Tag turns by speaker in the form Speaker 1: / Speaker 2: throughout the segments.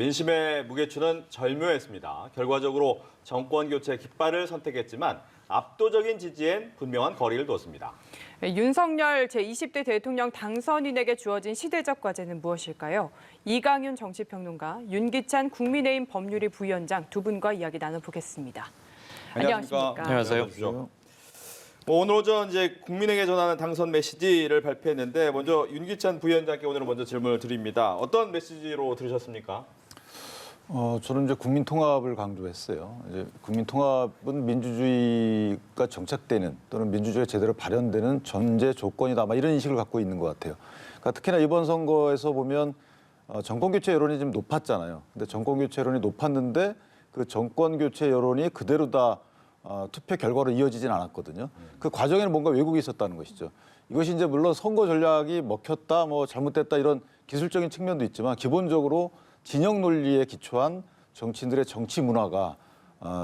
Speaker 1: 민심의 무게추는 절묘했습니다. 결과적으로 정권 교체 깃발을 선택했지만 압도적인 지지엔 분명한 거리를 뒀습니다.
Speaker 2: 윤석열 제20대 대통령 당선인에게 주어진 시대적 과제는 무엇일까요? 이강윤 정치평론가, 윤기찬 국민의힘 법률위 부위원장 두 분과 이야기 나눠보겠습니다. 안녕하십니까?
Speaker 1: 안녕하세요. 오늘 오전 이제 국민에게 전하는 당선 메시지를 발표했는데 먼저 윤기찬 부위원장께 오늘은 먼저 질문을 드립니다. 어떤 메시지로 들으셨습니까?
Speaker 3: 저는 이제 국민 통합을 강조했어요. 이제 국민 통합은 민주주의가 정착되는 또는 민주주의가 제대로 발현되는 전제 조건이다. 막 이런 인식을 갖고 있는 것 같아요. 그러니까 특히나 이번 선거에서 보면 정권 교체 여론이 좀 높았잖아요. 근데 정권 교체 여론이 높았는데 그 정권 교체 여론이 그대로 다 투표 결과로 이어지진 않았거든요. 그 과정에는 뭔가 왜곡이 있었다는 것이죠. 이것이 이제 물론 선거 전략이 먹혔다, 뭐 잘못됐다 이런 기술적인 측면도 있지만 기본적으로 진영 논리에 기초한 정치인들의 정치 문화가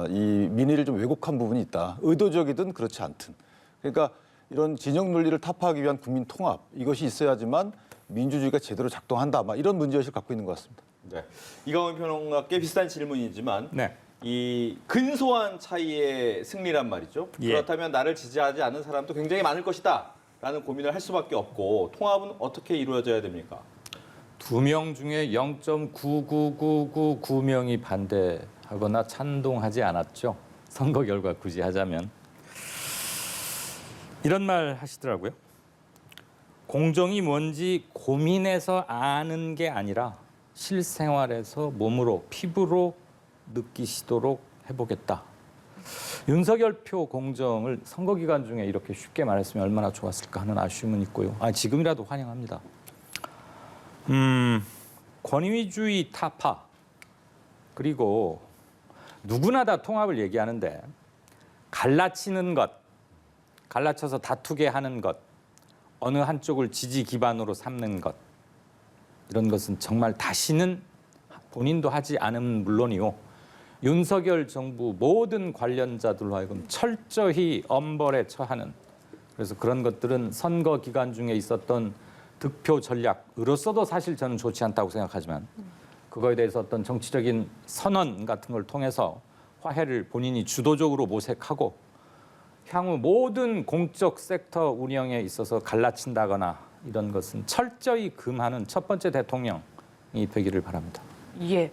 Speaker 3: 이 민의를 좀 왜곡한 부분이 있다. 의도적이든 그렇지 않든. 그러니까 이런 진영 논리를 타파하기 위한 국민 통합 이것이 있어야지만 민주주의가 제대로 작동한다. 막 이런 문제의식을 갖고 있는 것 같습니다.
Speaker 1: 네, 이강윤 평론가께 비슷한 질문이지만
Speaker 4: 네.
Speaker 1: 이 근소한 차이의 승리란 말이죠.
Speaker 4: 예.
Speaker 1: 그렇다면 나를 지지하지 않는 사람도 굉장히 많을 것이다 라는 고민을 할 수밖에 없고 통합은 어떻게 이루어져야 됩니까?
Speaker 4: 2명 중에 0.99999명이 반대하거나 찬동하지 않았죠. 선거 결과 굳이 하자면. 이런 말 하시더라고요. 공정이 뭔지 고민해서 아는 게 아니라 실생활에서 몸으로 피부로 느끼시도록 해보겠다. 윤석열 표 공정을 선거 기간 중에 이렇게 쉽게 말했으면 얼마나 좋았을까 하는 아쉬움은 있고요. 지금이라도 환영합니다. 권위주의 타파 그리고 누구나 다 통합을 얘기하는데 갈라치는 것, 갈라쳐서 다투게 하는 것, 어느 한쪽을 지지 기반으로 삼는 것 이런 것은 정말 다시는 본인도 하지 않은 물론이요. 윤석열 정부 모든 관련자들로 하여금 철저히 엄벌에 처하는 그래서 그런 것들은 선거 기간 중에 있었던 득표 전략으로서도 사실 저는 좋지 않다고 생각하지만 그거에 대해서 어떤 정치적인 선언 같은 걸 통해서 화해를 본인이 주도적으로 모색하고 향후 모든 공적 섹터 운영에 있어서 갈라친다거나 이런 것은 철저히 금하는 첫 번째 대통령이 되기를 바랍니다.
Speaker 2: 예.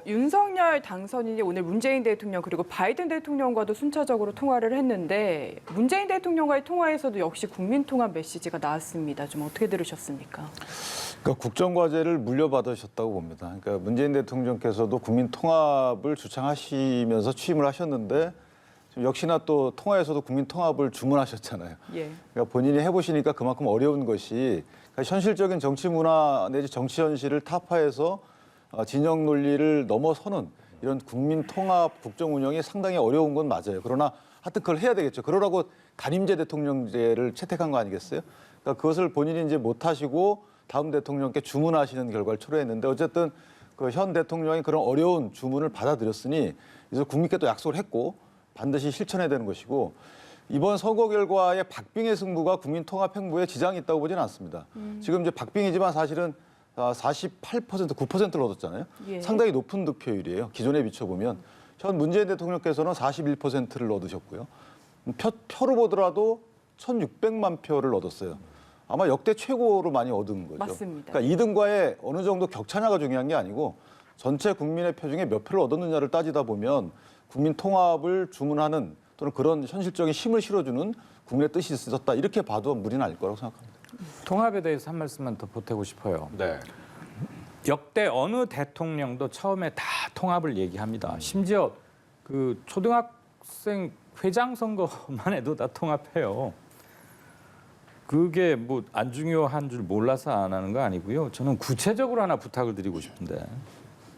Speaker 2: 윤석열 당선인이 오늘 문재인 대통령 그리고 바이든 대통령과도 순차적으로 통화를 했는데 문재인 대통령과의 통화에서도 역시 국민 통합 메시지가 나왔습니다. 좀 어떻게 들으셨습니까?
Speaker 3: 그러니까 국정과제를 물려받으셨다고 봅니다. 그러니까 문재인 대통령께서도 국민 통합을 주창하시면서 취임을 하셨는데 역시나 또 통화에서도 국민 통합을 주문하셨잖아요.
Speaker 2: 예.
Speaker 3: 그러니까 본인이 해보시니까 그만큼 어려운 것이 그러니까 현실적인 정치 문화 내지 정치 현실을 타파해서 진영 논리를 넘어서는 이런 국민 통합 국정 운영이 상당히 어려운 건 맞아요. 그러나 하여튼 그걸 해야 되겠죠. 그러라고 단임제 대통령제를 채택한 거 아니겠어요? 그러니까 그것을 본인이 이제 못 하시고 다음 대통령께 주문하시는 결과를 초래했는데 어쨌든 그 현 대통령이 그런 어려운 주문을 받아들였으니 그래서 국민께 또 약속을 했고 반드시 실천해야 되는 것이고 이번 선거 결과의 박빙의 승부가 국민 통합 행보에 지장이 있다고 보지는 않습니다. 지금 이제 박빙이지만 사실은 48%, 9%를 얻었잖아요.
Speaker 2: 예.
Speaker 3: 상당히 높은 득표율이에요. 기존에 비춰보면. 현 문재인 대통령께서는 41%를 얻으셨고요. 표로 보더라도 1,600만 표를 얻었어요. 아마 역대 최고로 많이 얻은 거죠.
Speaker 2: 맞습니다.
Speaker 3: 그러니까 2등과의 어느 정도 격차냐가 중요한 게 아니고 전체 국민의 표 중에 몇 표를 얻었느냐를 따지다 보면 국민 통합을 주문하는 또는 그런 현실적인 힘을 실어주는 국민의 뜻이 있었다. 이렇게 봐도 무리는 아닐 거라고 생각합니다.
Speaker 4: 통합에 대해서 한 말씀만 더 보태고 싶어요.
Speaker 1: 네.
Speaker 4: 역대 어느 대통령도 처음에 다 통합을 얘기합니다. 심지어 그 초등학생 회장 선거만 해도 다 통합해요. 그게 뭐 안 중요한 줄 몰라서 안 하는 거 아니고요. 저는 구체적으로 하나 부탁을 드리고 싶은데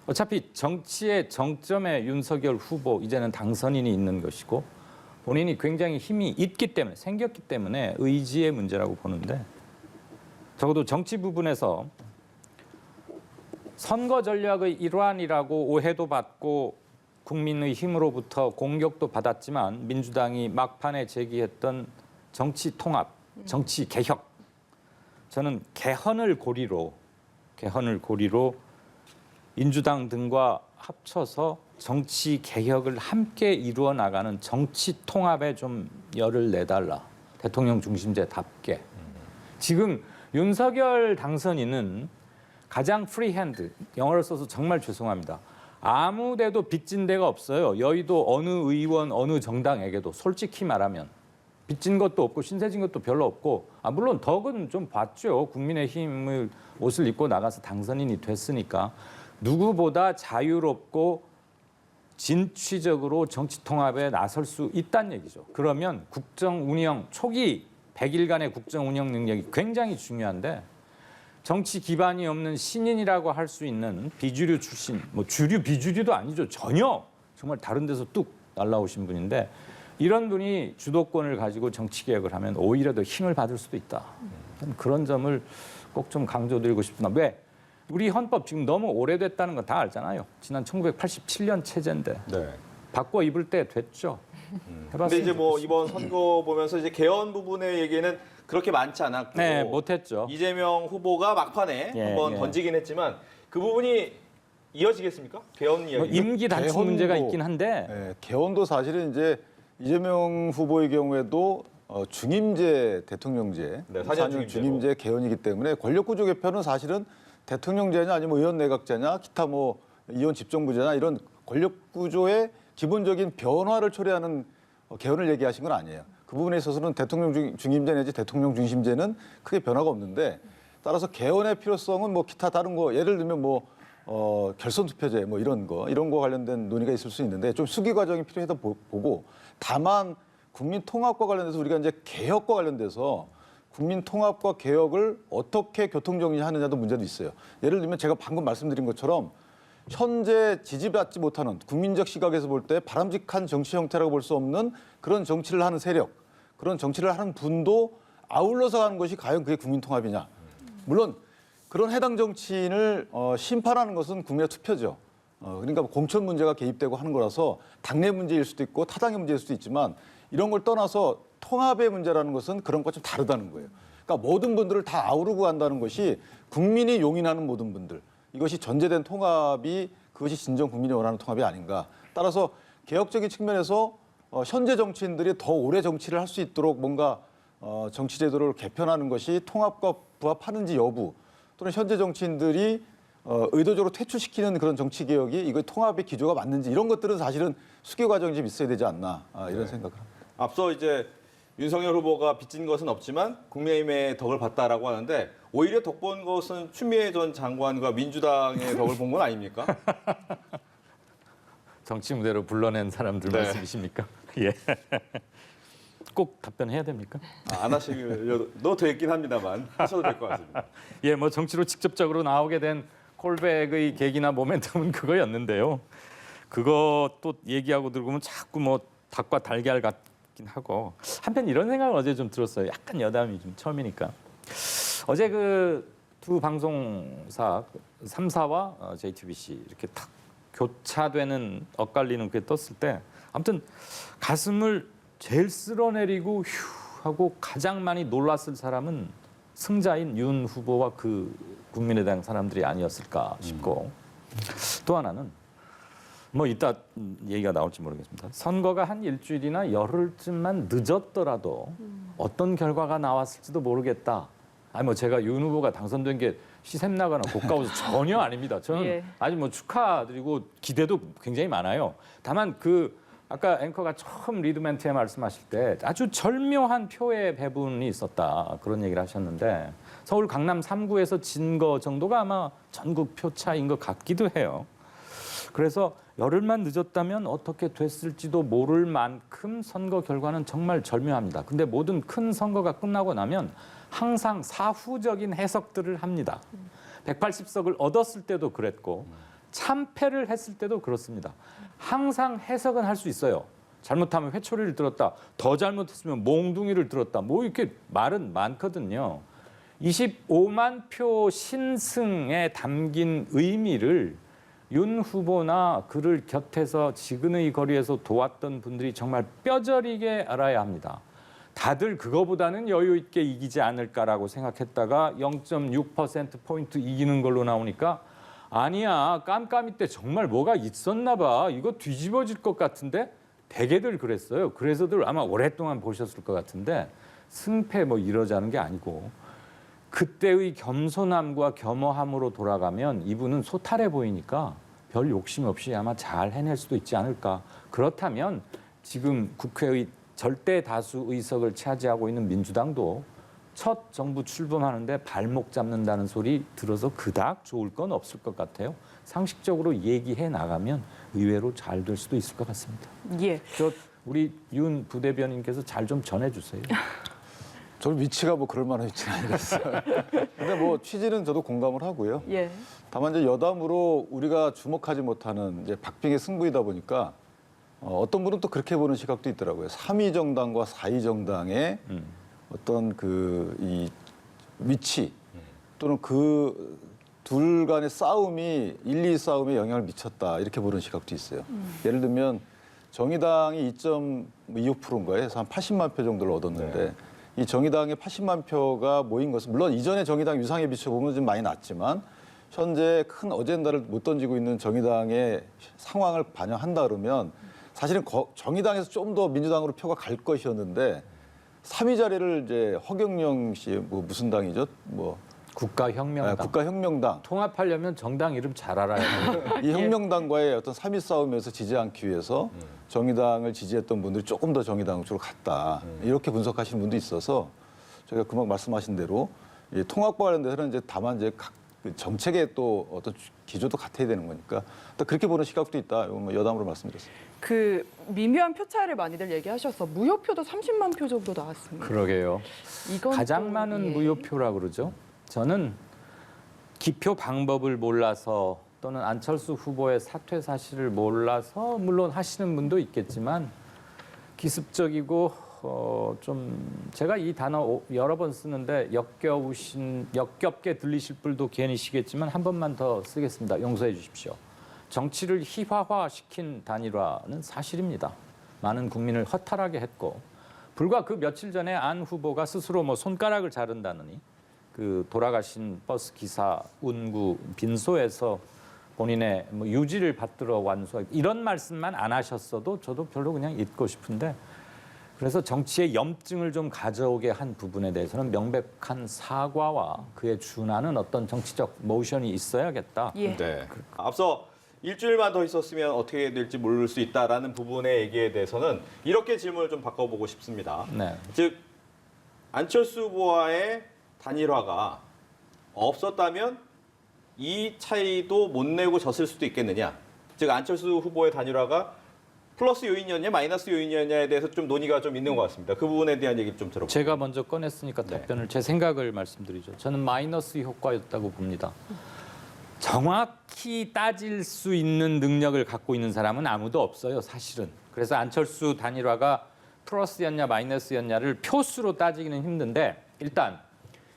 Speaker 4: 어차피 정치의 정점에 윤석열 후보 이제는 당선인이 있는 것이고 본인이 굉장히 힘이 있기 때문에 생겼기 때문에 의지의 문제라고 보는데 적어도 정치 부분에서 선거 전략의 일환이라고 오해도 받고 국민의 힘으로부터 공격도 받았지만 민주당이 막판에 제기했던 정치 통합, 정치 개혁 저는 개헌을 고리로 민주당 등과 합쳐서 정치 개혁을 함께 이루어 나가는 정치 통합에 좀 열을 내달라. 대통령 중심제답게. 지금 윤석열 당선인은 가장 프리핸드, 영어를 써서 정말 죄송합니다. 아무 데도 빚진 데가 없어요. 여의도 어느 의원, 어느 정당에게도 솔직히 말하면. 빚진 것도 없고 신세진 것도 별로 없고 물론 덕은 좀 봤죠. 국민의힘을 옷을 입고 나가서 당선인이 됐으니까 누구보다 자유롭고 진취적으로 정치 통합에 나설 수 있다는 얘기죠. 그러면 국정 운영 초기 100일간의 국정 운영 능력이 굉장히 중요한데 정치 기반이 없는 신인이라고 할 수 있는 비주류 출신, 뭐 주류 비주류도 아니죠. 전혀 정말 다른 데서 뚝 날라오신 분인데 이런 분이 주도권을 가지고 정치 개혁을 하면 오히려 더 힘을 받을 수도 있다. 그런 점을 꼭 좀 강조드리고 싶습니다. 왜? 우리 헌법 지금 너무 오래됐다는 건 다 알잖아요. 지난 1987년 체제인데
Speaker 1: 네.
Speaker 4: 바꿔 입을 때 됐죠.
Speaker 1: 근데 이제 뭐 이번 선거 보면서 이제 개헌 부분의 얘기는 그렇게 많지 않았고
Speaker 4: 네, 못했죠.
Speaker 1: 이재명 후보가 막판에
Speaker 4: 예,
Speaker 1: 한번
Speaker 4: 예.
Speaker 1: 던지긴 했지만 그 부분이 이어지겠습니까? 개헌
Speaker 4: 뭐
Speaker 1: 이야기.
Speaker 4: 임기 단축
Speaker 3: 개헌도-
Speaker 4: 문제가 있긴 한데
Speaker 3: 예, 개헌도 사실은 이제 이재명 후보의 경우에도 중임제 대통령제,
Speaker 1: 네,
Speaker 3: 4년
Speaker 1: 4년 중임제로.
Speaker 3: 중임제 개헌이기 때문에 권력구조 개편은 사실은 대통령제냐 아니면 의원 내각제냐 기타 뭐 이원 집정부제냐 이런 권력구조의 기본적인 변화를 초래하는 개헌을 얘기하신 건 아니에요. 그 부분에 있어서는 대통령 중임제 내지 대통령 중심제는 크게 변화가 없는데 따라서 개헌의 필요성은 뭐 기타 다른 거 예를 들면 뭐 결선 투표제 뭐 이런 거 관련된 논의가 있을 수 있는데 좀 수기 과정이 필요해서 보고 다만 국민 통합과 관련돼서 우리가 이제 개혁과 관련돼서 국민 통합과 개혁을 어떻게 교통 정리하느냐도 문제도 있어요. 예를 들면 제가 방금 말씀드린 것처럼 현재 지지받지 못하는 국민적 시각에서 볼 때 바람직한 정치 형태라고 볼 수 없는 그런 정치를 하는 세력, 그런 정치를 하는 분도 아울러서 가는 것이 과연 그게 국민 통합이냐. 물론 그런 해당 정치인을 심판하는 것은 국민의 투표죠. 그러니까 공천 문제가 개입되고 하는 거라서 당내 문제일 수도 있고 타당의 문제일 수도 있지만 이런 걸 떠나서 통합의 문제라는 것은 그런 것과 좀 다르다는 거예요. 그러니까 모든 분들을 다 아우르고 간다는 것이 국민이 용인하는 모든 분들. 이것이 전제된 통합이 그것이 진정 국민이 원하는 통합이 아닌가. 따라서 개혁적인 측면에서 현재 정치인들이 더 오래 정치를 할 수 있도록 뭔가 정치 제도를 개편하는 것이 통합과 부합하는지 여부 또는 현재 정치인들이 의도적으로 퇴출시키는 그런 정치 개혁이 이거 통합의 기조가 맞는지 이런 것들은 사실은 수기 과정이 좀 있어야 되지 않나 이런 생각을 합니다.
Speaker 1: 앞서 이제 윤석열 후보가 빚진 것은 없지만 국민의힘의 덕을 봤다라고 하는데 오히려 덕 본 것은 추미애 전 장관과 민주당의 덕을 본 건 아닙니까?
Speaker 4: 정치 무대로 불러낸 사람들
Speaker 1: 네.
Speaker 4: 말씀이십니까? 예. 꼭 답변해야 됩니까?
Speaker 1: 안 하시려도 되긴 합니다만 하셔도 될 것 같습니다.
Speaker 4: 예, 뭐 정치로 직접적으로 나오게 된 콜백의 계기나 모멘텀은 그거였는데요. 그것도 얘기하고 들어보면 자꾸 뭐 닭과 달걀 같긴 하고 한편 이런 생각을 어제 좀 들었어요. 약간 여담이 좀 처음이니까. 어제 그 두 방송사 3사와 JTBC 이렇게 탁 교차되는 엇갈리는 그게 떴을 때 아무튼 가슴을 제일 쓸어내리고 휴 하고 가장 많이 놀랐을 사람은 승자인 윤 후보와 그 국민의당 사람들이 아니었을까 싶고 또 하나는 뭐 이따 얘기가 나올지 모르겠습니다. 선거가 한 일주일이나 열흘쯤만 늦었더라도 어떤 결과가 나왔을지도 모르겠다. 아니 뭐 제가 윤 후보가 당선된 게 시샘 나거나 고가워서 전혀 아닙니다. 저는
Speaker 2: 예.
Speaker 4: 아주 뭐 축하드리고 기대도 굉장히 많아요. 다만 그 아까 앵커가 처음 리드멘트에 말씀하실 때 아주 절묘한 표의 배분이 있었다 그런 얘기를 하셨는데 서울 강남 3구에서 진 거 정도가 아마 전국 표차인 것 같기도 해요. 그래서 열흘만 늦었다면 어떻게 됐을지도 모를 만큼 선거 결과는 정말 절묘합니다. 근데 모든 큰 선거가 끝나고 나면 항상 사후적인 해석들을 합니다. 180석을 얻었을 때도 그랬고 참패를 했을 때도 그렇습니다. 항상 해석은 할 수 있어요. 잘못하면 회초리를 들었다. 더 잘못했으면 몽둥이를 들었다. 뭐 이렇게 말은 많거든요. 25만 표 신승에 담긴 의미를 윤 후보나 그를 곁에서 지근의 거리에서 도왔던 분들이 정말 뼈저리게 알아야 합니다. 다들 그거보다는 여유 있게 이기지 않을까라고 생각했다가 0.6%포인트 이기는 걸로 나오니까 아니야, 깜깜이 때 정말 뭐가 있었나 봐. 이거 뒤집어질 것 같은데 대개들 그랬어요. 그래서들 아마 오랫동안 보셨을 것 같은데 승패 뭐 이러자는 게 아니고 그때의 겸손함과 겸허함으로 돌아가면 이분은 소탈해 보이니까 별 욕심 없이 아마 잘 해낼 수도 있지 않을까. 그렇다면 지금 국회의 절대 다수 의석을 차지하고 있는 민주당도 첫 정부 출범하는데 발목 잡는다는 소리 들어서 그닥 좋을 건 없을 것 같아요. 상식적으로 얘기해 나가면 의외로 잘 될 수도 있을 것 같습니다.
Speaker 2: 예.
Speaker 4: 우리 윤 부대변인께서 잘 좀 전해주세요.
Speaker 3: 저는 위치가 뭐 그럴 만한 위치는 아니었어요. 근데 뭐 취지는 저도 공감을 하고요.
Speaker 2: 예.
Speaker 3: 다만 이제 여담으로 우리가 주목하지 못하는 이제 박빙의 승부이다 보니까 어떤 분은 또 그렇게 보는 시각도 있더라고요. 3위 정당과 4위 정당의 어떤 이 위치 또는 그 둘 간의 싸움이 1, 2 싸움에 영향을 미쳤다 이렇게 보는 시각도 있어요. 예를 들면 정의당이 2.25%인가에 한 80만 표 정도를 얻었는데 이 정의당의 80만 표가 모인 것은 물론 이전에 정의당 유상에 비춰보면 좀 많이 낮지만 현재 큰 어젠다를 못 던지고 있는 정의당의 상황을 반영한다 그러면 사실은 정의당에서 좀 더 민주당으로 표가 갈 것이었는데 3위 자리를 이제 허경영 씨 뭐 무슨 당이죠?
Speaker 4: 국가혁명당.
Speaker 3: 국가혁명당.
Speaker 4: 통합하려면 정당 이름 잘 알아야 돼요.
Speaker 3: 이 혁명당과의 어떤 3위 싸움에서 지지 않기 위해서 정의당을 지지했던 분들이 조금 더 정의당 쪽으로 갔다. 이렇게 분석하시는 분도 있어서 저희가 금방 말씀하신 대로 이 통합과 관련돼서는 이제 다만 이제 각 정책의 또 어떤 기조도 같아야 되는 거니까 또 그렇게 보는 시각도 있다. 이건 뭐 여담으로 말씀드렸습니다.
Speaker 2: 그 미묘한 표차를 많이들 얘기하셔서 무효표도 30만 표 정도 나왔습니다.
Speaker 4: 그러게요.
Speaker 2: 이건
Speaker 4: 가장
Speaker 2: 또,
Speaker 4: 많은
Speaker 2: 예.
Speaker 4: 무효표라 그러죠. 저는 기표 방법을 몰라서 또는 안철수 후보의 사퇴 사실을 몰라서 물론 하시는 분도 있겠지만 기습적이고 좀 제가 이 단어 여러 번 쓰는데 역겹게 들리실 분도 괜히시겠지만 한 번만 더 쓰겠습니다. 용서해 주십시오. 정치를 희화화시킨 단일화는 사실입니다. 많은 국민을 허탈하게 했고 불과 그 며칠 전에 안 후보가 스스로 뭐 손가락을 자른다느니 그 돌아가신 버스 기사 운구 빈소에서 본인의 뭐 유지를 받들어 완수하기 이런 말씀만 안 하셨어도 저도 별로 그냥 잊고 싶은데 그래서 정치의 염증을 좀 가져오게 한 부분에 대해서는 명백한 사과와 그에 준하는 어떤 정치적 모션이 있어야겠다.
Speaker 2: 예.
Speaker 1: 네. 앞서 일주일만 더 있었으면 어떻게 될지 모를 수 있다라는 부분의 얘기에 대해서는 이렇게 질문을 좀 바꿔보고 싶습니다.
Speaker 4: 네.
Speaker 1: 즉 안철수 후보와의 단일화가 없었다면 이 차이도 못 내고 졌을 수도 있겠느냐. 즉 안철수 후보의 단일화가 플러스 요인이었냐 마이너스 요인이었냐에 대해서 좀 논의가 좀 있는 것 같습니다. 그 부분에 대한 얘기 좀 들어볼게요.
Speaker 4: 제가 먼저 꺼냈으니까 답변을 제 생각을 말씀드리죠. 저는 마이너스 효과였다고 봅니다. 정확히 따질 수 있는 능력을 갖고 있는 사람은 아무도 없어요, 사실은. 그래서 안철수 단일화가 플러스였냐 마이너스였냐를 표수로 따지기는 힘든데 일단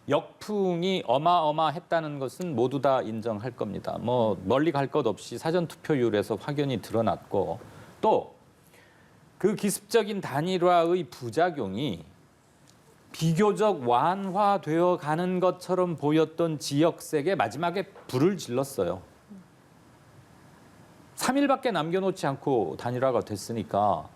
Speaker 4: 역풍이 어마어마했다는 것은 모두 다 인정할 겁니다. 뭐 멀리 갈 것 없이 사전 투표율에서 확연히 드러났고 또 그 기습적인 단일화의 부작용이 비교적 완화되어 가는 것처럼 보였던 지역색에 마지막에 불을 질렀어요. 3일밖에 남겨놓지 않고 단일화가 됐으니까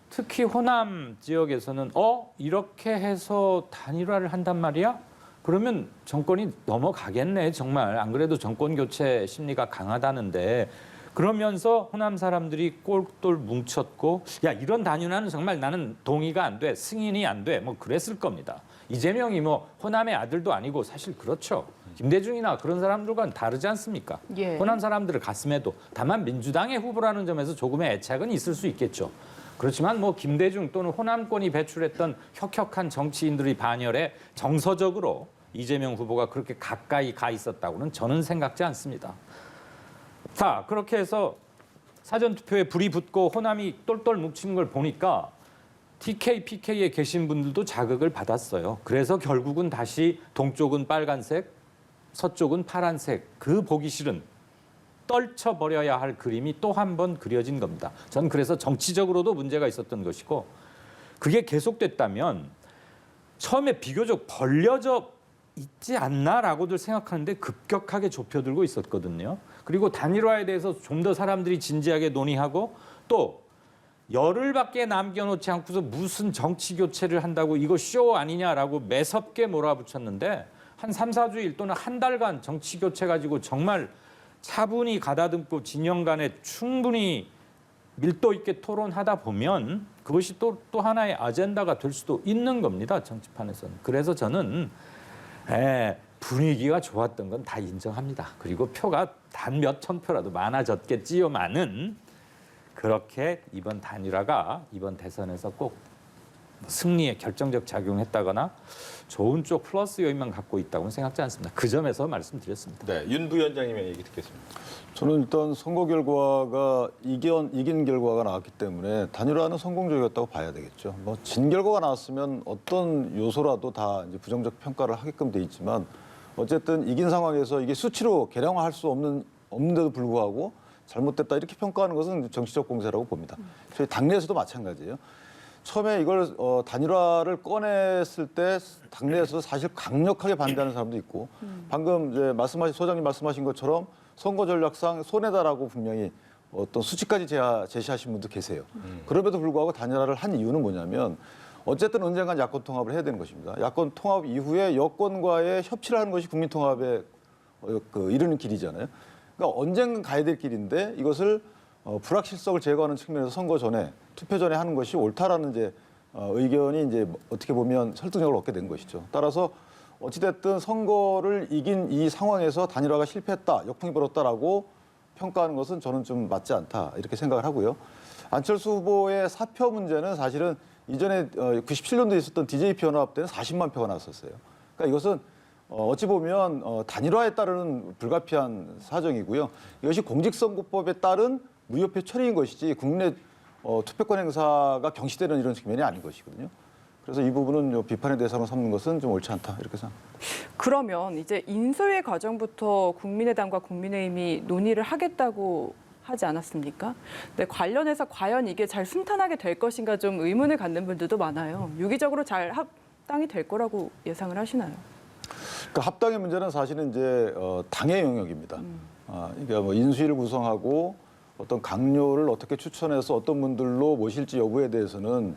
Speaker 4: 특히 호남 지역에서는 이렇게 해서 단일화를 한단 말이야? 그러면 정권이 넘어가겠네 정말. 안 그래도 정권 교체 심리가 강하다는데 그러면서 호남 사람들이 꼴똘 뭉쳤고 야 이런 단일화는 정말 나는 동의가 안 돼. 승인이 안 돼. 뭐 그랬을 겁니다. 이재명이 뭐 호남의 아들도 아니고 사실 그렇죠. 김대중이나 그런 사람들과는 다르지 않습니까?
Speaker 2: 예.
Speaker 4: 호남 사람들을 가슴에도 다만 민주당의 후보라는 점에서 조금의 애착은 있을 수 있겠죠. 그렇지만 뭐 김대중 또는 호남권이 배출했던 혁혁한 정치인들의 반열에 정서적으로 이재명 후보가 그렇게 가까이 가 있었다고는 저는 생각지 않습니다. 자, 그렇게 해서 사전투표에 불이 붙고 호남이 똘똘 뭉친 걸 보니까 TK, PK에 계신 분들도 자극을 받았어요. 그래서 결국은 다시 동쪽은 빨간색, 서쪽은 파란색, 그 보기 싫은 떨쳐버려야 할 그림이 또 한 번 그려진 겁니다. 전 그래서 정치적으로도 문제가 있었던 것이고 그게 계속됐다면 처음에 비교적 벌려져 있지 않나라고들 생각하는데 급격하게 좁혀들고 있었거든요. 그리고 단일화에 대해서 좀 더 사람들이 진지하게 논의하고 또 열흘밖에 남겨놓지 않고서 무슨 정치 교체를 한다고 이거 쇼 아니냐라고 매섭게 몰아붙였는데 한 3, 4주일 또는 한 달간 정치 교체 가지고 정말 차분히 가다듬고 진영 간에 충분히 밀도 있게 토론하다 보면 그것이 또 하나의 아젠다가 될 수도 있는 겁니다. 정치판에서는. 그래서 저는 분위기가 좋았던 건 다 인정합니다. 그리고 표가 단 몇천 표라도 많아졌겠지요만은 그렇게 이번 단일화가 이번 대선에서 꼭 승리에 결정적 작용했다거나 좋은 쪽 플러스 요인만 갖고 있다고는 생각지 않습니다. 그 점에서 말씀드렸습니다.
Speaker 1: 네, 윤 부위원장님의 얘기 듣겠습니다.
Speaker 3: 저는 일단 선거 결과가 이긴 결과가 나왔기 때문에 단일화는 성공적이었다고 봐야 되겠죠. 뭐 진 결과가 나왔으면 어떤 요소라도 다 이제 부정적 평가를 하게끔 돼 있지만 어쨌든 이긴 상황에서 이게 수치로 계량화할 수 없는데도 불구하고 잘못됐다 이렇게 평가하는 것은 정치적 공세라고 봅니다. 저희 당내에서도 마찬가지예요. 처음에 이걸 단일화를 꺼냈을 때 당내에서 사실 강력하게 반대하는 사람도 있고 방금 이제 소장님 말씀하신 것처럼 선거 전략상 손해다라고 분명히 어떤 수치까지 제시하신 분도 계세요. 그럼에도 불구하고 단일화를 한 이유는 뭐냐면 어쨌든 언젠간 야권 통합을 해야 되는 것입니다. 야권 통합 이후에 여권과의 협치를 하는 것이 국민 통합에 이르는 길이잖아요. 그러니까 언젠간 가야 될 길인데 이것을 불확실성을 제거하는 측면에서 선거 전에 투표 전에 하는 것이 옳다라는 이제 의견이 이제 어떻게 보면 설득력을 얻게 된 것이죠. 따라서 어찌됐든 선거를 이긴 이 상황에서 단일화가 실패했다, 역풍이 불었다라고 평가하는 것은 저는 좀 맞지 않다 이렇게 생각을 하고요. 안철수 후보의 사표 문제는 사실은 이전에 97년도에 있었던 DJP 연합 때는 40만 표가 나왔었어요. 그러니까 이것은 어찌 보면 단일화에 따르는 불가피한 사정이고요. 이것이 공직선거법에 따른 무효표 처리인 것이지 국내 투표권 행사가 경시되는 이런 측면이 아닌 것이거든요. 그래서 이 부분은 비판의 대상으로 삼는 것은 좀 옳지 않다 이렇게 생각합니다.
Speaker 2: 그러면 이제 인수위 과정부터 국민의당과 국민의힘이 논의를 하겠다고 하지 않았습니까? 네, 관련해서 과연 이게 잘 순탄하게 될 것인가 좀 의문을 갖는 분들도 많아요. 유기적으로 잘 합당이 될 거라고 예상을 하시나요?
Speaker 3: 그러니까 합당의 문제는 사실은 이제 당의 영역입니다. 그러니까 뭐 인수위를 구성하고 어떤 강요를 어떻게 추천해서 어떤 분들로 모실지 여부에 대해서는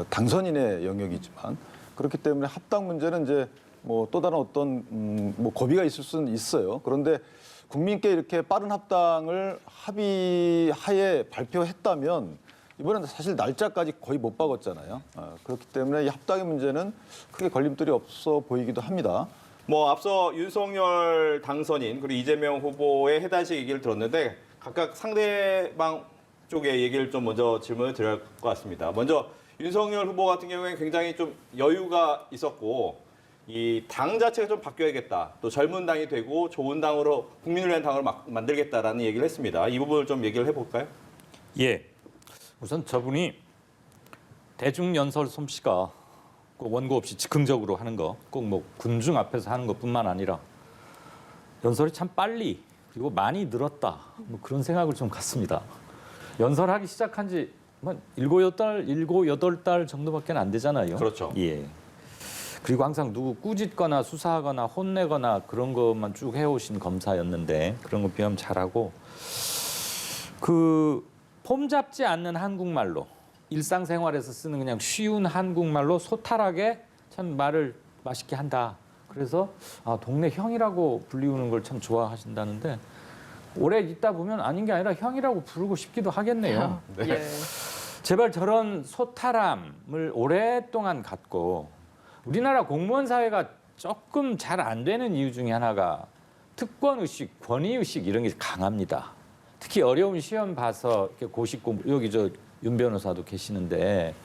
Speaker 3: 당선인의 영역이지만 그렇기 때문에 합당 문제는 이제 뭐 또 다른 어떤 뭐 고비가 있을 수는 있어요. 그런데 국민께 이렇게 빠른 합당을 합의하에 발표했다면 이번에는 사실 날짜까지 거의 못 박았잖아요. 그렇기 때문에 이 합당의 문제는 크게 걸림돌이 없어 보이기도 합니다.
Speaker 1: 뭐 앞서 윤석열 당선인 그리고 이재명 후보의 해단식 얘기를 들었는데 각각 상대방 쪽의 얘기를 좀 먼저 질문을 드려야 할 것 같습니다. 먼저 윤석열 후보 같은 경우에 굉장히 좀 여유가 있었고 이 당 자체가 좀 바뀌어야겠다. 또 젊은 당이 되고 좋은 당으로 국민을 위한 당으로 만들겠다라는 얘기를 했습니다. 이 부분을 좀 얘기를 해볼까요?
Speaker 4: 예. 우선 저분이 대중연설 솜씨가 꼭 원고 없이 즉흥적으로 하는 거, 꼭 뭐 군중 앞에서 하는 것뿐만 아니라 연설이 참 빨리 그리고 많이 늘었다. 뭐 그런 생각을 좀 갖습니다. 연설하기 시작한 지 뭐 7, 8달 정도밖에 안 되잖아요.
Speaker 1: 그렇죠.
Speaker 4: 예. 그리고 항상 누구 꾸짖거나 수사하거나 혼내거나 그런 것만 쭉 해오신 검사였는데 그런 거 비하면 잘하고 폼 잡지 않는 한국말로 일상생활에서 쓰는 그냥 쉬운 한국말로 소탈하게 참 말을 맛있게 한다. 그래서 동네 형이라고 불리우는 걸 참 좋아하신다는데 오래 있다 보면 아닌 게 아니라 형이라고 부르고 싶기도 하겠네요.
Speaker 1: 네.
Speaker 2: 예.
Speaker 4: 제발 저런 소탈함을 오랫동안 갖고 우리나라 공무원 사회가 조금 잘 안 되는 이유 중에 하나가 특권의식, 권위의식 이런 게 강합니다. 특히 어려운 시험 봐서 이렇게 고시 공부, 여기 저 윤 변호사도 계시는데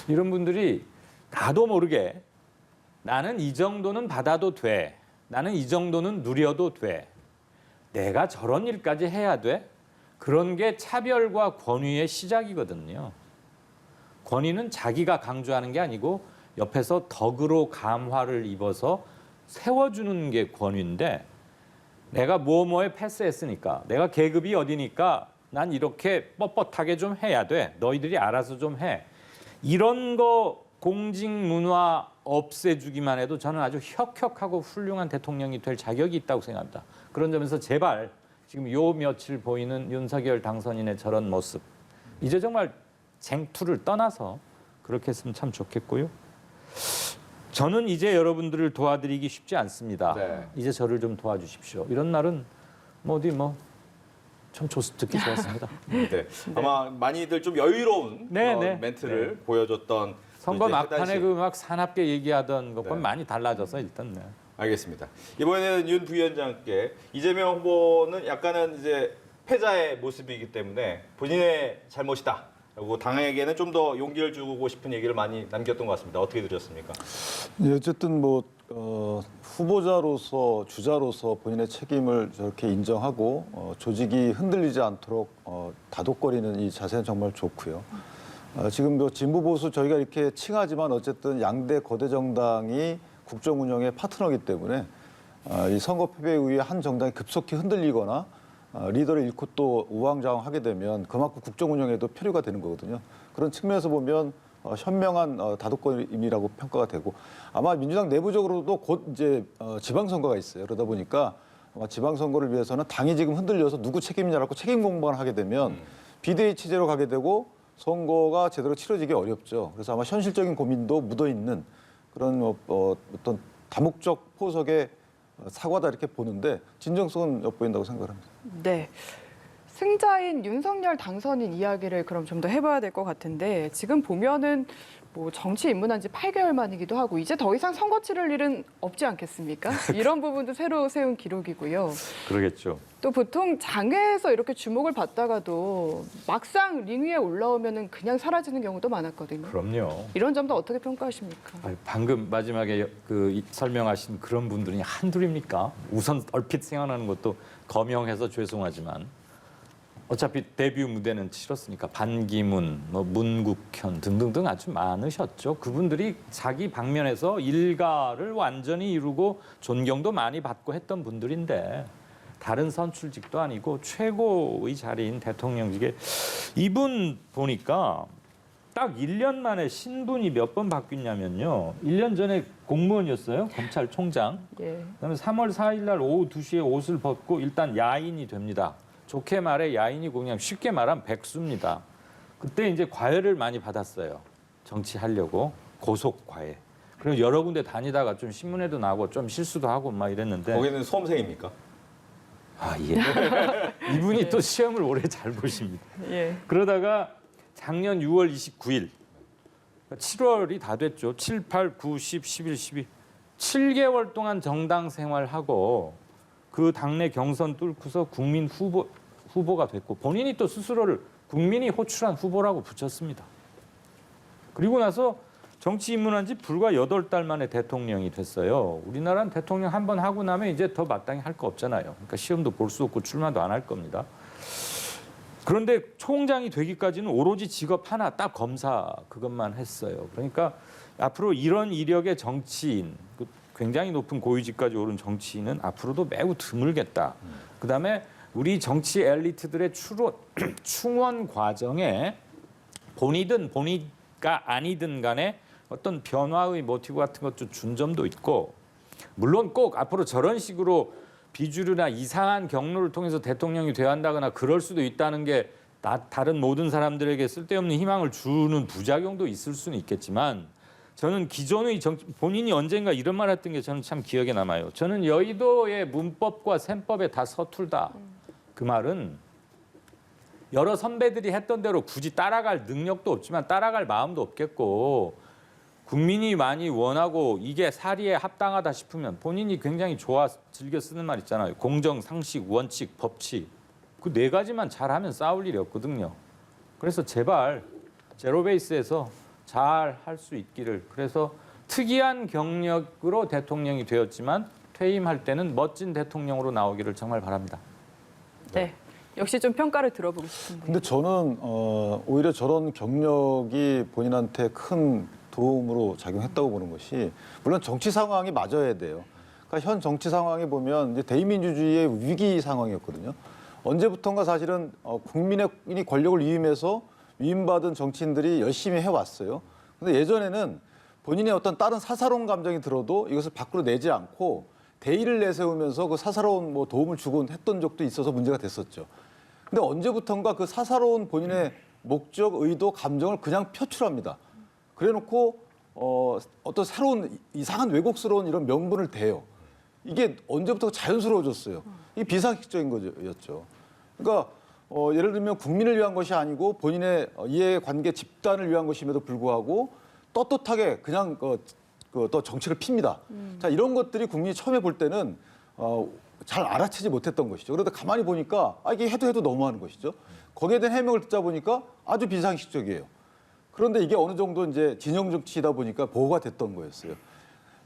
Speaker 4: 이런 분들이 나도 모르게 나는 이 정도는 받아도 돼. 나는 이 정도는 누려도 돼. 내가 저런 일까지 해야 돼? 그런 게 차별과 권위의 시작이거든요. 권위는 자기가 강조하는 게 아니고 옆에서 덕으로 감화를 입어서 세워주는 게 권위인데 내가 뭐뭐에 패스했으니까 내가 계급이 어디니까 난 이렇게 뻣뻣하게 좀 해야 돼. 너희들이 알아서 좀 해. 이런 거 공직 문화 없애주기만 해도 저는 아주 혁혁하고 훌륭한 대통령이 될 자격이 있다고 생각합니다. 그런 점에서 제발 지금 요 며칠 보이는 윤석열 당선인의 저런 모습 이제 정말 쟁투를 떠나서 그렇게 했으면 참 좋겠고요. 저는 이제 여러분들을 도와드리기 쉽지 않습니다.
Speaker 1: 네.
Speaker 4: 이제 저를 좀 도와주십시오. 이런 날은 뭐 어디 뭐 참 듣기 좋았습니다.
Speaker 1: 네. 아마 많이들 좀 여유로운
Speaker 4: 네,
Speaker 1: 그런
Speaker 4: 네.
Speaker 1: 멘트를 보여줬던
Speaker 4: 선거
Speaker 1: 이제
Speaker 4: 막판에
Speaker 1: 해단식.
Speaker 4: 그 막 사납게 얘기하던 것과
Speaker 1: 네.
Speaker 4: 많이 달라져서 일단 네.
Speaker 1: 알겠습니다. 이번에는 윤 부위원장께 이재명 후보는 약간은 이제 패자의 모습이기 때문에 본인의 잘못이다. 그리고 당에게는 좀 더 용기를 주고 싶은 얘기를 많이 남겼던 것 같습니다. 어떻게 들으셨습니까?
Speaker 3: 예, 어쨌든 뭐 후보자로서 주자로서 본인의 책임을 저렇게 인정하고 조직이 흔들리지 않도록 다독거리는 이 자세는 정말 좋고요. 지금 뭐 진보 보수 저희가 이렇게 칭하지만 어쨌든 양대 거대 정당이 국정 운영의 파트너이기 때문에 이 선거 패배 이후에 한 정당이 급속히 흔들리거나 리더를 잃고 또 우왕좌왕하게 되면 그만큼 국정 운영에도 표류가 되는 거거든요. 그런 측면에서 보면 현명한 다독거림이라고 평가가 되고 아마 민주당 내부적으로도 곧 이제 지방선거가 있어요. 그러다 보니까 아마 지방선거를 위해서는 당이 지금 흔들려서 누구 책임이냐라고 책임 공방을 하게 되면 비대위 체제로 가게 되고 선거가 제대로 치러지기 어렵죠. 그래서 아마 현실적인 고민도 묻어 있는 그런 어떤 다목적 포석의 사과다 이렇게 보는데 진정성은 엿보인다고 생각합니다.
Speaker 2: 네. 승자인 윤석열 당선인 이야기를 그럼 좀 더 해봐야 될 것 같은데 지금 보면은 뭐 정치 입문한 지 8개월 만이기도 하고 이제 더 이상 선거 치를 일은 없지 않겠습니까? 이런 부분도 새로 세운 기록이고요.
Speaker 4: 그러겠죠.
Speaker 2: 또 보통 장외에서 이렇게 주목을 받다가도 막상 링 위에 올라오면은 그냥 사라지는 경우도 많았거든요.
Speaker 4: 그럼요.
Speaker 2: 이런 점도 어떻게 평가하십니까?
Speaker 4: 아니, 방금 마지막에 설명하신 그런 분들이 한둘입니까? 우선 얼핏 생각나는 것도 거명해서 죄송하지만 어차피 데뷔 무대는 치렀으니까 반기문, 뭐 문국현 등등등 아주 많으셨죠. 그분들이 자기 방면에서 일가를 완전히 이루고 존경도 많이 받고 했던 분들인데 다른 선출직도 아니고 최고의 자리인 대통령직에 이분 보니까 딱 1년 만에 신분이 몇 번 바뀌냐면요. 1년 전에 공무원이었어요. 검찰총장.
Speaker 2: 예.
Speaker 4: 그다음에 3월 4일 날 오후 2시에 옷을 벗고 일단 야인이 됩니다. 좋게 말해 야인이고 그냥 쉽게 말하면 백수입니다. 그때 이제 과외를 많이 받았어요. 정치하려고 고속 과외. 그리고 여러 군데 다니다가 좀 신문에도 나고 좀 실수도 하고 막 이랬는데
Speaker 1: 거기는 수험생입니까?
Speaker 4: 아 예. 이분이 또 시험을 오래 잘 보십니다.
Speaker 2: 예.
Speaker 4: 그러다가 작년 6월 29일 7월이 다 됐죠. 7, 8, 9, 10, 11, 12 7개월 동안 정당 생활하고 그 당내 경선 뚫고서 국민 후보가 됐고 본인이 또 스스로를 국민이 호출한 후보라고 붙였습니다. 그리고 나서 정치 입문한 지 불과 8달 만에 대통령이 됐어요. 우리나라는 대통령 한 번 하고 나면 이제 더 마땅히 할 거 없잖아요. 그러니까 시험도 볼 수 없고 출마도 안 할 겁니다. 그런데 총장이 되기까지는 오로지 직업 하나 딱 검사 그것만 했어요. 그러니까 앞으로 이런 이력의 정치인 굉장히 높은 고위직까지 오른 정치인은 앞으로도 매우 드물겠다. 그다음에 우리 정치 엘리트들의 충원 과정에 본이든 본이가 아니든 간에 어떤 변화의 모티브 같은 것도 준 점도 있고 물론 꼭 앞으로 저런 식으로 비주류나 이상한 경로를 통해서 대통령이 되어야 한다거나 그럴 수도 있다는 게 다른 모든 사람들에게 쓸데없는 희망을 주는 부작용도 있을 수는 있겠지만 저는 기존의 본인이 언젠가 이런 말 했던 게 저는 참 기억에 남아요. 저는 여의도의 문법과 셈법에 다 서툴다. 그 말은 여러 선배들이 했던 대로 굳이 따라갈 능력도 없지만 따라갈 마음도 없겠고 국민이 많이 원하고 이게 사리에 합당하다 싶으면 본인이 굉장히 좋아 즐겨 쓰는 말 있잖아요. 공정, 상식, 원칙, 법칙. 그 4가지만 잘하면 싸울 일이 없거든요. 그래서 제발 제로베이스에서 잘 할 수 있기를. 그래서 특이한 경력으로 대통령이 되었지만 퇴임할 때는 멋진 대통령으로 나오기를 정말 바랍니다.
Speaker 2: 네. 역시 좀 평가를 들어보고 싶은데.
Speaker 3: 근데 저는 오히려 저런 경력이 본인한테 큰 도움으로 작용했다고 보는 것이 물론 정치 상황이 맞아야 돼요. 그러니까 현 정치 상황에 보면 이제 대의민주주의의 위기 상황이었거든요. 언제부턴가 사실은 국민이 권력을 위임해서 위임받은 정치인들이 열심히 해왔어요. 근데 예전에는 본인의 어떤 다른 사사로운 감정이 들어도 이것을 밖으로 내지 않고 대의를 내세우면서 그 사사로운 뭐 도움을 주곤 했던 적도 있어서 문제가 됐었죠. 근데 언제부턴가 그 사사로운 본인의 목적, 의도, 감정을 그냥 표출합니다. 그래놓고 어떤 새로운 이상한 왜곡스러운 이런 명분을 대요. 이게 언제부터 자연스러워졌어요. 이게 비상식적인 거였죠. 그러니까 예를 들면 국민을 위한 것이 아니고 본인의 이해관계 집단을 위한 것임에도 불구하고 떳떳하게 그냥 또 정치를 핍니다. 자, 이런 것들이 국민이 처음에 볼 때는 잘 알아채지 못했던 것이죠. 그런데 가만히 보니까 이게 해도 너무하는 것이죠. 거기에 대한 해명을 듣다 보니까 아주 비상식적이에요. 그런데 이게 어느 정도 이제 진영 정치이다 보니까 보호가 됐던 거였어요.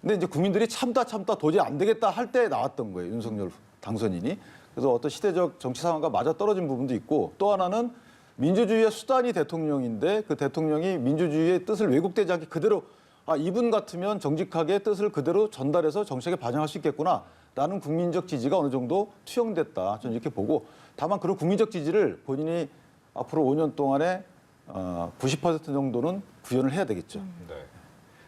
Speaker 3: 근데 이제 국민들이 참다 도저히 안 되겠다 할 때 나왔던 거예요. 윤석열 당선인이. 그래서 어떤 시대적 정치 상황과 맞아 떨어진 부분도 있고 또 하나는 민주주의의 수단이 대통령인데 그 대통령이 민주주의의 뜻을 왜곡되지 않게 그대로 이분 같으면 정직하게 뜻을 그대로 전달해서 정책에 반영할 수 있겠구나라는 국민적 지지가 어느 정도 투영됐다. 저는 이렇게 보고 다만 그런 국민적 지지를 본인이 앞으로 5년 동안에 90% 정도는 구현을 해야 되겠죠.
Speaker 1: 네.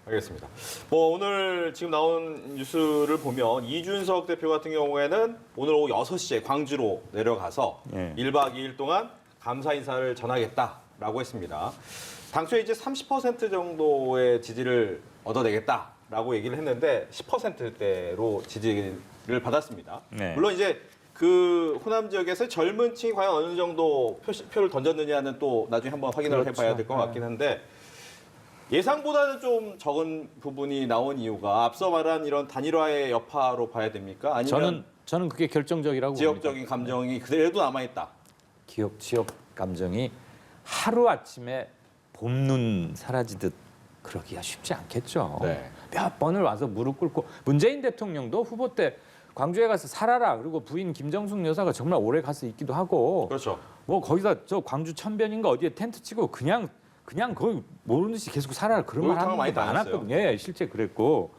Speaker 1: 알겠습니다. 뭐 오늘 지금 나온 뉴스를 보면 이준석 대표 같은 경우에는 오늘 오후 6시에 광주로 내려가서
Speaker 4: 예.
Speaker 1: 1박 2일 동안 감사 인사를 전하겠다라고 했습니다. 당초에 이제 30% 정도의 지지를 얻어내겠다라고 얘기를 했는데 10%대로 지지를 받았습니다.
Speaker 4: 네.
Speaker 1: 물론 이제 그 호남 지역에서 젊은 층이 과연 어느 정도 표를 던졌느냐는 또 나중에 한번 확인을
Speaker 4: 그렇죠.
Speaker 1: 해봐야 될 것 같긴 한데 예상보다는 좀 적은 부분이 나온 이유가 앞서 말한 이런 단일화의 여파로 봐야 됩니까? 아니면
Speaker 4: 저는 그게 결정적이라고
Speaker 1: 지역적인
Speaker 4: 봅니다.
Speaker 1: 감정이 그대로 남아있다.
Speaker 4: 지역 감정이 하루 아침에 봄눈 사라지듯 그러기가 쉽지 않겠죠.
Speaker 1: 네.
Speaker 4: 몇 번을 와서 무릎 꿇고 문재인 대통령도 후보 때 광주에 가서 살아라 그리고 부인 김정숙 여사가 정말 오래 가서 있기도 하고
Speaker 1: 그렇죠.
Speaker 4: 뭐 거기다 저 광주 천변인가 어디에 텐트 치고 그냥 거기 모르는 듯이 계속 살아라 그런 말 하는
Speaker 1: 많이
Speaker 4: 게 많았거든요.
Speaker 1: 다녔어요.
Speaker 4: 예, 실제 그랬고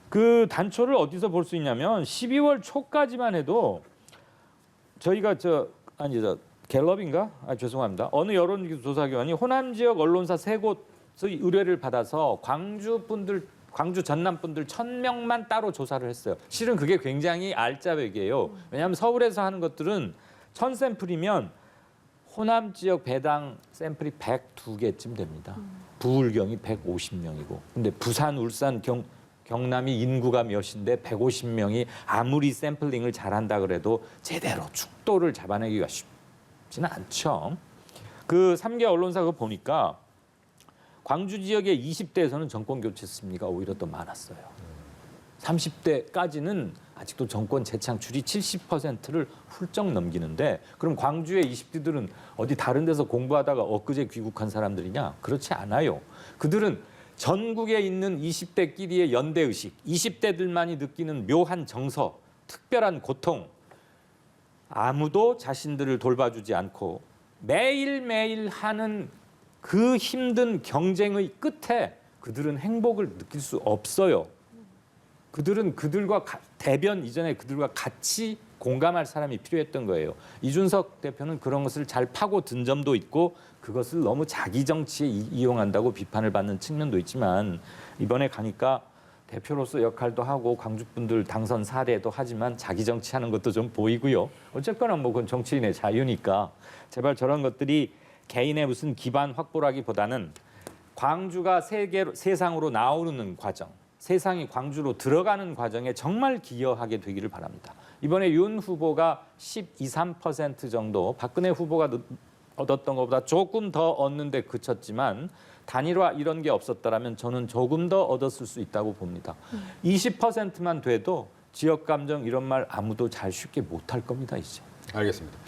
Speaker 4: 그 단초를 어디서 볼 수 있냐면 12월 초까지만 해도 저희가 갤럽인가? 죄송합니다. 어느 여론조사기관이 호남 지역 언론사 3곳의 의뢰를 받아서 광주 전남 분들 1,000명만 따로 조사를 했어요. 실은 그게 굉장히 알짜배기예요. 왜냐하면 서울에서 하는 것들은 1,000샘플이면 호남 지역 배당 샘플이 102개쯤 됩니다. 부울경이 150명이고. 근데 부산, 울산, 경남이 인구가 몇인데 150명이 아무리 샘플링을 잘한다 그래도 제대로 축도를 잡아내기가 쉽지는 않죠. 그 3개 언론사 그거 보니까 광주 지역의 20대에서는 정권 교체 승리가 오히려 더 많았어요. 30대까지는 아직도 정권 재창출이 70%를 훌쩍 넘기는데 그럼 광주의 20대들은 어디 다른 데서 공부하다가 엊그제 귀국한 사람들이냐? 그렇지 않아요. 그들은 전국에 있는 20대끼리의 연대의식, 20대들만이 느끼는 묘한 정서, 특별한 고통, 아무도 자신들을 돌봐주지 않고 매일매일 하는 그 힘든 경쟁의 끝에 그들은 행복을 느낄 수 없어요. 그들은 대변 이전에 그들과 같이 공감할 사람이 필요했던 거예요. 이준석 대표는 그런 것을 잘 파고 든 점도 있고 그것을 너무 자기 정치에 이용한다고 비판을 받는 측면도 있지만 이번에 가니까 대표로서 역할도 하고 광주분들 당선 사례도 하지만 자기 정치하는 것도 좀 보이고요. 어쨌거나 뭐 그건 정치인의 자유니까 제발 저런 것들이 개인의 무슨 기반 확보라기보다는 광주가 세상으로 나오는 과정, 세상이 광주로 들어가는 과정에 정말 기여하게 되기를 바랍니다. 이번에 윤 후보가 12, 13% 정도 박근혜 후보가 얻었던 것보다 조금 더 얻는데 그쳤지만 단일화 이런 게 없었더라면 저는 조금 더 얻었을 수 있다고 봅니다. 20%만 돼도 지역 감정 이런 말 아무도 잘 쉽게 못할 겁니다, 이제.
Speaker 1: 알겠습니다.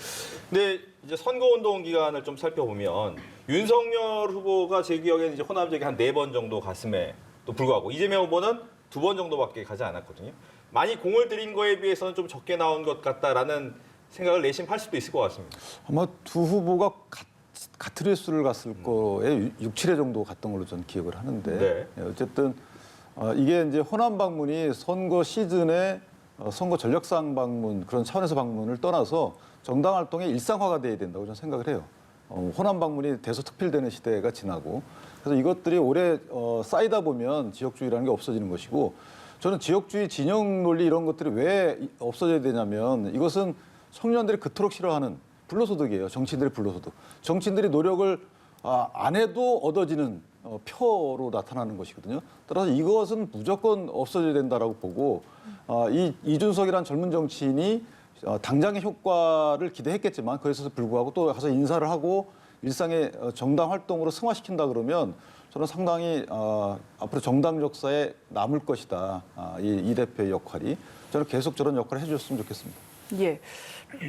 Speaker 1: 근데 이제 선거운동 기간을 좀 살펴보면 윤석열 후보가 제 기억에는 이제 호남 지역에 한 4번 정도 갔음에도 불구하고 이재명 후보는 2번 정도밖에 가지 않았거든요. 많이 공을 들인 거에 비해서는 좀 적게 나온 것 같다라는 생각을 내심할 수도 있을 것 같습니다.
Speaker 3: 아마 두 후보가 같은 횟수를 갔을 거에 6, 7회 정도 갔던 걸로 저는 기억을 하는데
Speaker 1: 네.
Speaker 3: 어쨌든 이게 이제 호남 방문이 선거 시즌에 선거 전력상 방문 그런 차원에서 방문을 떠나서 정당 활동의 일상화가 돼야 된다고 저는 생각을 해요. 호남 방문이 대서특필되는 시대가 지나고 그래서 이것들이 오래 쌓이다 보면 지역주의라는 게 없어지는 것이고 저는 지역주의 진영 논리 이런 것들이 왜 없어져야 되냐면 이것은 청년들이 그토록 싫어하는 불로소득이에요. 정치인들의 불로소득. 정치인들이 노력을 안 해도 얻어지는 표로 나타나는 것이거든요. 따라서 이것은 무조건 없어져야 된다라고 보고 이 이준석이란 젊은 정치인이 당장의 효과를 기대했겠지만 그에서 불구하고 또 가서 인사를 하고 일상의 정당 활동으로 승화시킨다 그러면 저는 상당히 앞으로 정당 역사에 남을 것이다. 이 대표의 역할이. 저는 계속 저런 역할을 해줬으면 좋겠습니다.
Speaker 2: 예.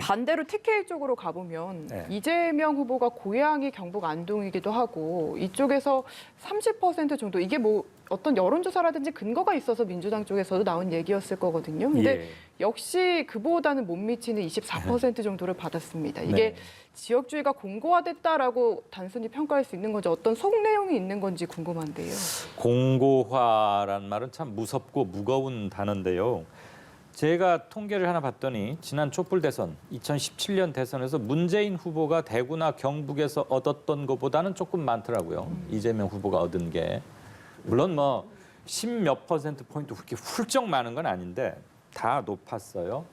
Speaker 2: 반대로 TK 쪽으로 가보면
Speaker 4: 네.
Speaker 2: 이재명 후보가 고향이 경북 안동이기도 하고 이쪽에서 30% 정도 이게 뭐 어떤 여론조사라든지 근거가 있어서 민주당 쪽에서도 나온 얘기였을 거거든요. 근데
Speaker 4: 예.
Speaker 2: 역시 그보다는 못 미치는 24% 정도를 받았습니다. 이게
Speaker 4: 네.
Speaker 2: 지역주의가 공고화됐다라고 단순히 평가할 수 있는 건지 어떤 속내용이 있는 건지 궁금한데요.
Speaker 4: 공고화란 말은 참 무섭고 무거운 단어인데요. 제가 통계를 하나 봤더니 지난 촛불 대선 2017년 대선에서 문재인 후보가 대구나 경북에서 얻었던 것보다는 조금 많더라고요. 이재명 후보가 얻은 게. 물론 뭐 10몇 퍼센트 포인트 그렇게 훌쩍 많은 건 아닌데 다 높았어요.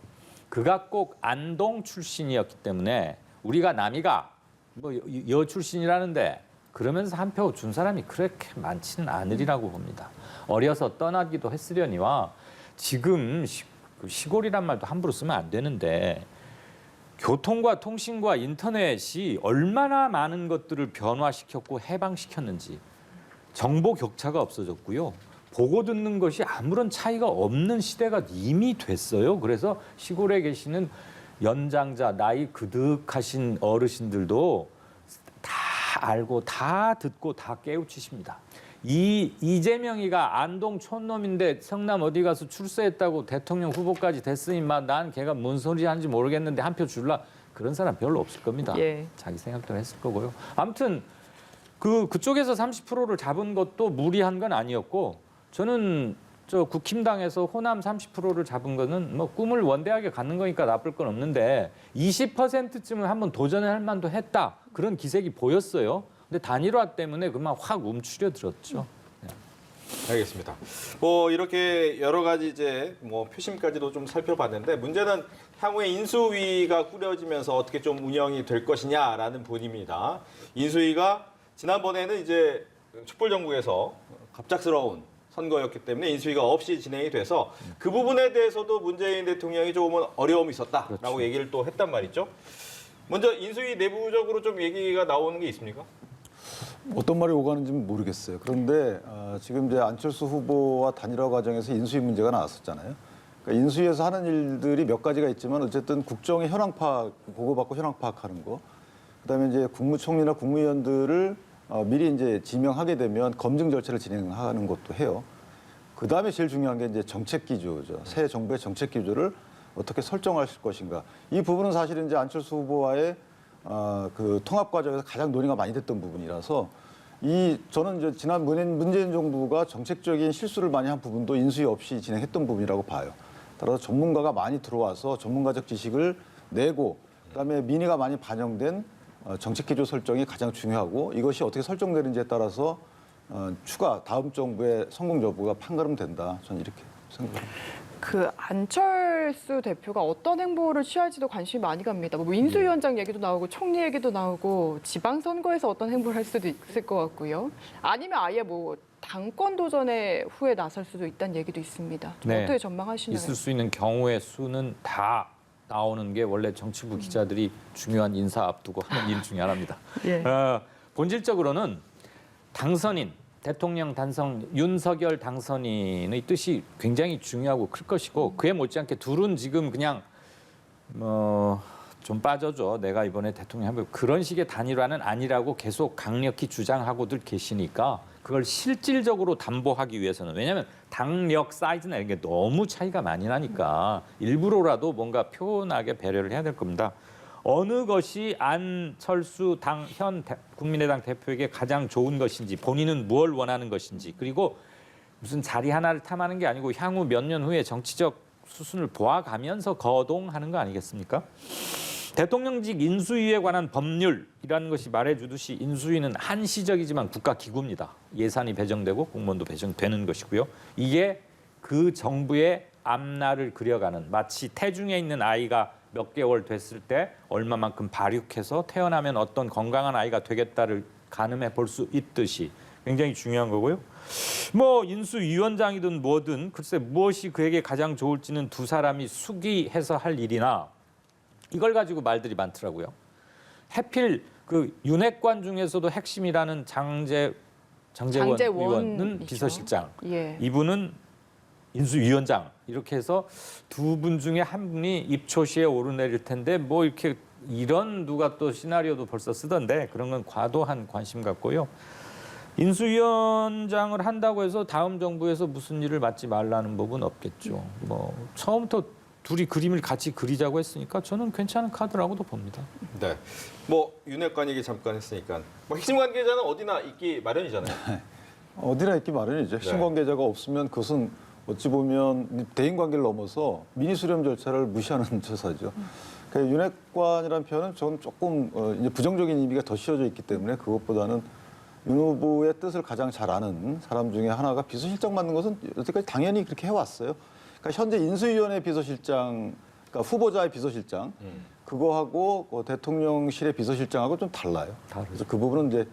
Speaker 4: 그가 꼭 안동 출신이었기 때문에 우리가 남이가 뭐 여 출신이라는데 그러면서 한 표 준 사람이 그렇게 많지는 않으리라고 봅니다. 어려서 떠나기도 했으려니와 지금 시골이란 말도 함부로 쓰면 안 되는데 교통과 통신과 인터넷이 얼마나 많은 것들을 변화시켰고 해방시켰는지 정보 격차가 없어졌고요. 보고 듣는 것이 아무런 차이가 없는 시대가 이미 됐어요. 그래서 시골에 계시는 연장자, 나이 그득하신 어르신들도 다 알고 다 듣고 다 깨우치십니다. 이재명이가 안동 촌놈인데 성남 어디 가서 출세했다고 대통령 후보까지 됐으니만 난 걔가 뭔 소리 하는지 모르겠는데 한 표 줄라 그런 사람 별로 없을 겁니다.
Speaker 2: 예.
Speaker 4: 자기 생각대로 했을 거고요. 아무튼 그쪽에서 30%를 잡은 것도 무리한 건 아니었고 저는 저 국힘당에서 호남 30%를 잡은 거는 뭐 꿈을 원대하게 갖는 거니까 나쁠 건 없는데 20%쯤은 한번 도전할 만도 했다. 그런 기색이 보였어요. 근데 단일화 때문에 그만 확 움츠려들었죠.
Speaker 1: 알겠습니다. 뭐 이렇게 여러 가지 이제 뭐 표심까지도 좀 살펴봤는데 문제는 향후에 인수위가 꾸려지면서 어떻게 좀 운영이 될 것이냐라는 부분입니다. 인수위가 지난번에는 이제 촛불 정국에서 갑작스러운 선거였기 때문에 인수위가 없이 진행이 돼서 그 부분에 대해서도 문재인 대통령이 조금은 어려움이 있었다라고
Speaker 4: 그렇죠.
Speaker 1: 얘기를 또 했단 말이죠. 먼저 인수위 내부적으로 좀 얘기가 나오는 게 있습니까?
Speaker 3: 어떤 말이 오가는지는 모르겠어요. 그런데 지금 이제 안철수 후보와 단일화 과정에서 인수위 문제가 나왔었잖아요. 그러니까 인수위에서 하는 일들이 몇 가지가 있지만 어쨌든 국정의 현황 파악, 보고받고 현황 파악하는 거. 그다음에 이제 국무총리나 국무위원들을 미리 이제 지명하게 되면 검증 절차를 진행하는 것도 해요. 그다음에 제일 중요한 게 이제 정책 기조죠. 새 정부의 정책 기조를 어떻게 설정하실 것인가. 이 부분은 사실은 이제 안철수 후보와의 그 통합 과정에서 가장 논의가 많이 됐던 부분이라서 저는 이제 지난 문재인 정부가 정책적인 실수를 많이 한 부분도 인수위 없이 진행했던 부분이라고 봐요. 따라서 전문가가 많이 들어와서 전문가적 지식을 내고 그다음에 민의가 많이 반영된 정책 기조 설정이 가장 중요하고 이것이 어떻게 설정되는지에 따라서 추가 다음 정부의 성공 여부가 판가름된다. 저는 이렇게 생각합니다.
Speaker 2: 그 안철수 대표가 어떤 행보를 취할지도 관심이 많이 갑니다. 뭐 인수위원장 얘기도 나오고 총리 얘기도 나오고 지방선거에서 어떤 행보를 할 수도 있을 것 같고요. 아니면 아예 뭐 당권 도전에 후에 나설 수도 있다는 얘기도 있습니다. 좀
Speaker 4: 네.
Speaker 2: 어떻게 전망하시나요?
Speaker 4: 있을 수 있는 경우의 수는 다 나오는 게 원래 정치부 기자들이 중요한 인사 앞두고 하는 일 중에 하나입니다.
Speaker 2: 예.
Speaker 4: 본질적으로는 당선인, 대통령 당선, 윤석열 당선인의 뜻이 굉장히 중요하고 클 것이고 그에 못지않게 둘은 지금 그냥 좀 빠져줘. 내가 이번에 대통령 해볼 그런 식의 단일화는 아니라고 계속 강력히 주장하고들 계시니까 그걸 실질적으로 담보하기 위해서는 왜냐하면 당력 사이즈나 이런 게 너무 차이가 많이 나니까 일부러라도 뭔가 표현하게 배려를 해야 될 겁니다. 어느 것이 안철수 현 국민의당 대표에게 가장 좋은 것인지 본인은 뭘 원하는 것인지 그리고 무슨 자리 하나를 탐하는 게 아니고 향후 몇 년 후에 정치적 수순을 보아가면서 거동하는 거 아니겠습니까? 대통령직 인수위에 관한 법률 이라는 것이 말해주듯이 인수위는 한시적이지만 국가기구입니다. 예산이 배정되고 공무원도 배정되는 것이고요. 이게 그 정부의 앞날을 그려가는, 마치 태중에 있는 아이가 몇 개월 됐을 때 얼마만큼 발육해서 태어나면 어떤 건강한 아이가 되겠다를 가늠해 볼 수 있듯이 굉장히 중요한 거고요. 뭐 인수위원장이든 뭐든 글쎄 무엇이 그에게 가장 좋을지는 두 사람이 숙의해서 할 일이나 이걸 가지고 말들이 많더라고요. 해필 그 윤핵관 중에서도 핵심이라는 장재원 의원은
Speaker 2: 이죠.
Speaker 4: 비서실장,
Speaker 2: 예.
Speaker 4: 이분은 인수위원장, 이렇게 해서 두 분 중에 한 분이 입초시에 오르내릴 텐데 뭐 이렇게 이런 누가 또 시나리오도 벌써 쓰던데 그런 건 과도한 관심 같고요. 인수위원장을 한다고 해서 다음 정부에서 무슨 일을 맡지 말라는 법은 없겠죠. 뭐 처음부터 둘이 그림을 같이 그리자고 했으니까 저는 괜찮은 카드라고도 봅니다.
Speaker 1: 네. 뭐 윤핵관 얘기 잠깐 했으니까 뭐 핵심 관계자는 어디나 있기 마련이잖아요.
Speaker 3: 어디나 있기 마련이죠. 핵심
Speaker 1: 네.
Speaker 3: 관계자가 없으면 그것은 어찌 보면 대인 관계를 넘어서 민의 수렴 절차를 무시하는 처사죠. 그러니까 윤핵관이라는 표현은 저는 조금 이제 부정적인 의미가 더 씌워져 있기 때문에 그것보다는 윤 후보의 뜻을 가장 잘 아는 사람 중에 하나가 비서실장 맡는 것은 여태까지 당연히 그렇게 해왔어요. 그러니까 현재 인수위원회 비서실장, 그러니까 후보자의 비서실장, 그거하고 대통령실의 비서실장하고 좀 달라요. 그래서 그 부분은 이제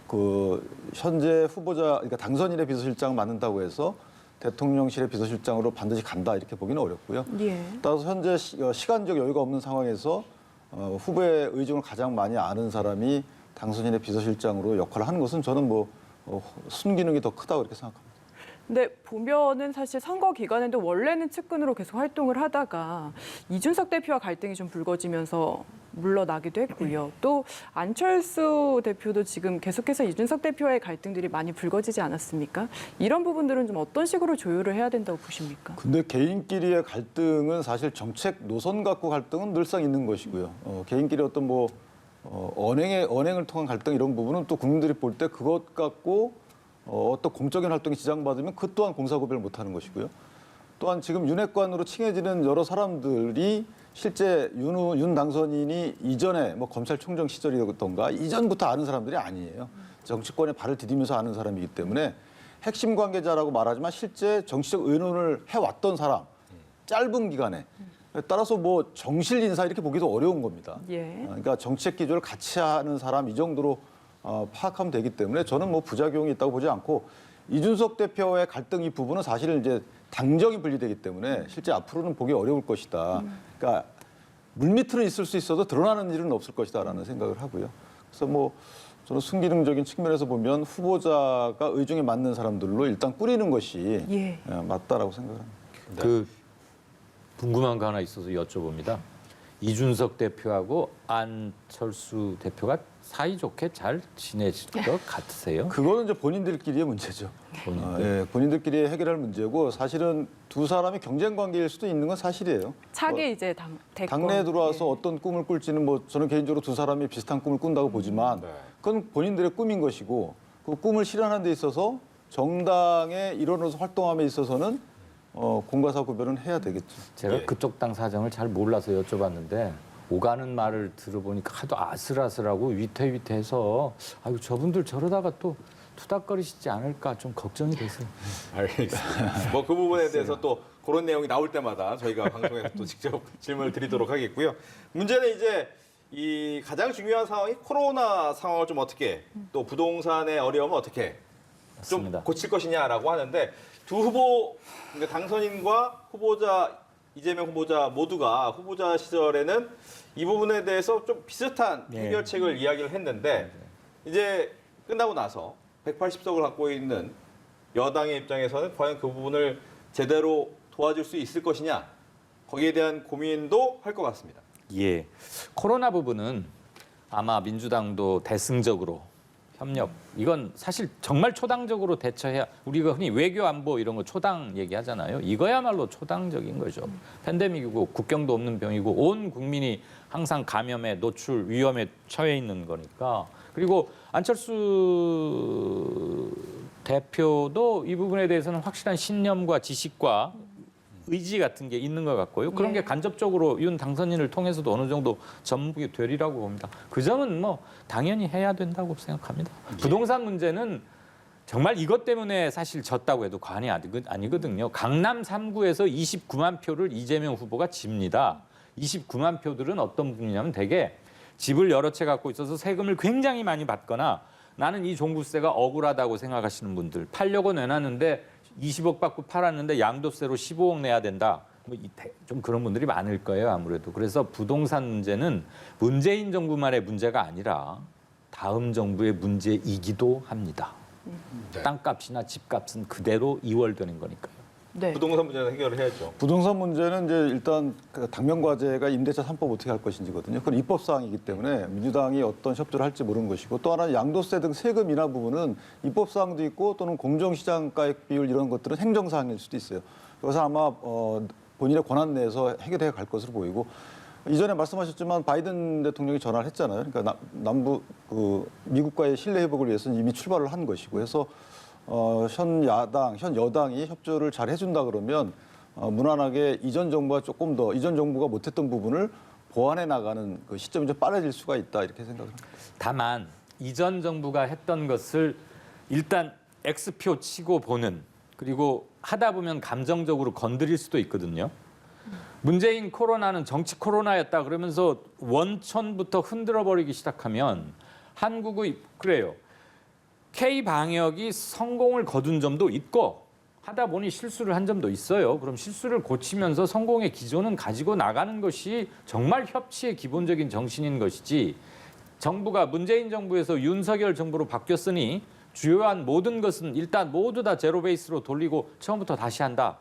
Speaker 3: 그 현재 후보자, 그러니까 당선인의 비서실장을 맡는다고 해서 대통령실의 비서실장으로 반드시 간다 이렇게 보기는 어렵고요.
Speaker 2: 예.
Speaker 3: 따라서 현재 시간적 여유가 없는 상황에서 후보의 의중을 가장 많이 아는 사람이 당선인의 비서실장으로 역할을 하는 것은 저는 뭐 순기능이 더 크다고 그렇게 생각합니다.
Speaker 2: 근데 보면은 사실 선거 기간에도 원래는 측근으로 계속 활동을 하다가 이준석 대표와 갈등이 좀 불거지면서 물러나기도 했고요. 또 안철수 대표도 지금 계속해서 이준석 대표와의 갈등들이 많이 불거지지 않았습니까? 이런 부분들은 좀 어떤 식으로 조율을 해야 된다고 보십니까?
Speaker 3: 근데 개인끼리의 갈등은 사실 정책 노선 갖고 갈등은 늘상 있는 것이고요. 개인끼리 어떤 뭐 언행을 통한 갈등 이런 부분은 또 국민들이 볼 때 그것 갖고 어떤 공적인 활동이 지장받으면 그 또한 공사구별을 못하는 것이고요. 또한 지금 윤핵관으로 칭해지는 여러 사람들이 실제 윤 당선인이 이전에 뭐 검찰총장 시절이었던가 이전부터 아는 사람들이 아니에요. 정치권에 발을 디디면서 아는 사람이기 때문에 핵심 관계자라고 말하지만 실제 정치적 의논을 해왔던 사람, 짧은 기간에 따라서 뭐 정실 인사 이렇게 보기도 어려운 겁니다.
Speaker 2: 예.
Speaker 3: 그러니까 정책 기조를 같이 하는 사람 이 정도로 파악하면 되기 때문에 저는 뭐 부작용이 있다고 보지 않고 이준석 대표의 갈등 이 부분은 사실은 이제 당정이 분리되기 때문에 실제 앞으로는 보기 어려울 것이다. 그러니까 물밑으로 있을 수 있어도 드러나는 일은 없을 것이다라는 생각을 하고요. 그래서 뭐 저는 순기능적인 측면에서 보면 후보자가 의중에 맞는 사람들로 일단 꾸리는 것이
Speaker 2: 예.
Speaker 3: 맞다라고 생각합니다.
Speaker 4: 그 궁금한 거 하나 있어서 여쭤봅니다. 이준석 대표하고 안철수 대표가 사이좋게 잘 지내실 것 같으세요?
Speaker 3: 그거는 이제 본인들끼리의 문제죠. 본인들끼리 해결할 문제고 사실은 두 사람이 경쟁 관계일 수도 있는 건 사실이에요.
Speaker 2: 차기 이제 대권.
Speaker 3: 당내에 들어와서
Speaker 2: 예.
Speaker 3: 어떤 꿈을 꿀지는 뭐 저는 개인적으로 두 사람이 비슷한 꿈을 꾼다고 보지만
Speaker 1: 네.
Speaker 3: 그건 본인들의 꿈인 것이고 그 꿈을 실현하는 데 있어서 정당의 일원으로서 활동함에 있어서는 공과사 구별은 해야 되겠죠.
Speaker 4: 제가
Speaker 1: 예.
Speaker 4: 그쪽 당 사정을 잘 몰라서 여쭤봤는데 오가는 말을 들어보니까 하도 아슬아슬하고 위태위태해서 아유 저분들 저러다가 또 투닥거리시지 않을까 좀 걱정이 돼서.
Speaker 1: 알겠습니다. 뭐 그 부분에 대해서 또 그런 내용이 나올 때마다 저희가 방송에서 또 직접 질문을 드리도록 하겠고요. 문제는 이제 이 가장 중요한 상황이 코로나 상황을 좀 어떻게 또 부동산의 어려움을 어떻게 좀
Speaker 4: 맞습니다.
Speaker 1: 고칠 것이냐라고 하는데 두 후보 그러니까 당선인과 후보자 이재명 후보자 모두가 후보자 시절에는 이 부분에 대해서 좀 비슷한
Speaker 4: 네.
Speaker 1: 해결책을 이야기를 했는데 이제 끝나고 나서 180석을 갖고 있는 여당의 입장에서는 과연 그 부분을 제대로 도와줄 수 있을 것이냐 거기에 대한 고민도 할 것 같습니다.
Speaker 4: 예, 코로나 부분은 아마 민주당도 대승적으로 협력 이건 사실 정말 초당적으로 대처해야 우리가 흔히 외교 안보 이런 거 초당 얘기하잖아요. 이거야말로 초당적인 거죠. 팬데믹이고 국경도 없는 병이고 온 국민이 항상 감염에 노출 위험에 처해 있는 거니까. 그리고 안철수 대표도 이 부분에 대해서는 확실한 신념과 지식과 의지 같은 게 있는 것 같고요. 그런
Speaker 2: 예.
Speaker 4: 게 간접적으로 윤 당선인을 통해서도 어느 정도 전북이 되리라고 봅니다. 그 점은 뭐 당연히 해야 된다고 생각합니다. 부동산 문제는 정말 이것 때문에 사실 졌다고 해도 과언이 아니거든요. 강남 3구에서 29만 표를 이재명 후보가 집니다. 29만 표들은 어떤 분이냐면 대개 집을 여러 채 갖고 있어서 세금을 굉장히 많이 받거나 나는 이 종부세가 억울하다고 생각하시는 분들, 팔려고 내놨는데 20억 받고 팔았는데 양도세로 15억 내야 된다. 좀 그런 분들이 많을 거예요, 아무래도. 그래서 부동산 문제는 문재인 정부만의 문제가 아니라 다음 정부의 문제이기도 합니다.
Speaker 1: 네.
Speaker 4: 땅값이나 집값은 그대로 이월되는 거니까요.
Speaker 2: 네.
Speaker 1: 부동산 문제는 해결을 해야죠.
Speaker 3: 부동산 문제는 이제 일단 그 당면 과제가 임대차 3법 어떻게 할 것인지거든요. 그건 입법 사항이기 때문에 민주당이 어떤 협조를 할지 모르는 것이고 또 하나는 양도세 등 세금 인하 부분은 입법 사항도 있고 또는 공정시장가액 비율 이런 것들은 행정 사항일 수도 있어요. 그래서 아마 본인의 권한 내에서 해결해 갈 것으로 보이고 이전에 말씀하셨지만 바이든 대통령이 전화를 했잖아요. 그러니까 남부 미국과의 신뢰 회복을 위해서는 이미 출발을 한 것이고 해서 현 여당이 협조를 잘 해준다 그러면 무난하게 이전 정부가 조금 더 이전 정부가 못했던 부분을 보완해 나가는 그 시점이 좀 빠르질 수가 있다 이렇게 생각합니다.
Speaker 4: 다만 이전 정부가 했던 것을 일단 X표 치고 보는 그리고 하다 보면 감정적으로 건드릴 수도 있거든요. 문재인 코로나는 정치 코로나였다 그러면서 원천부터 흔들어버리기 시작하면 한국의 그래요. K-방역이 성공을 거둔 점도 있고 하다 보니 실수를 한 점도 있어요. 그럼 실수를 고치면서 성공의 기조는 가지고 나가는 것이 정말 협치의 기본적인 정신인 것이지 정부가 문재인 정부에서 윤석열 정부로 바뀌었으니 주요한 모든 것은 일단 모두 다 제로 베이스로 돌리고 처음부터 다시 한다.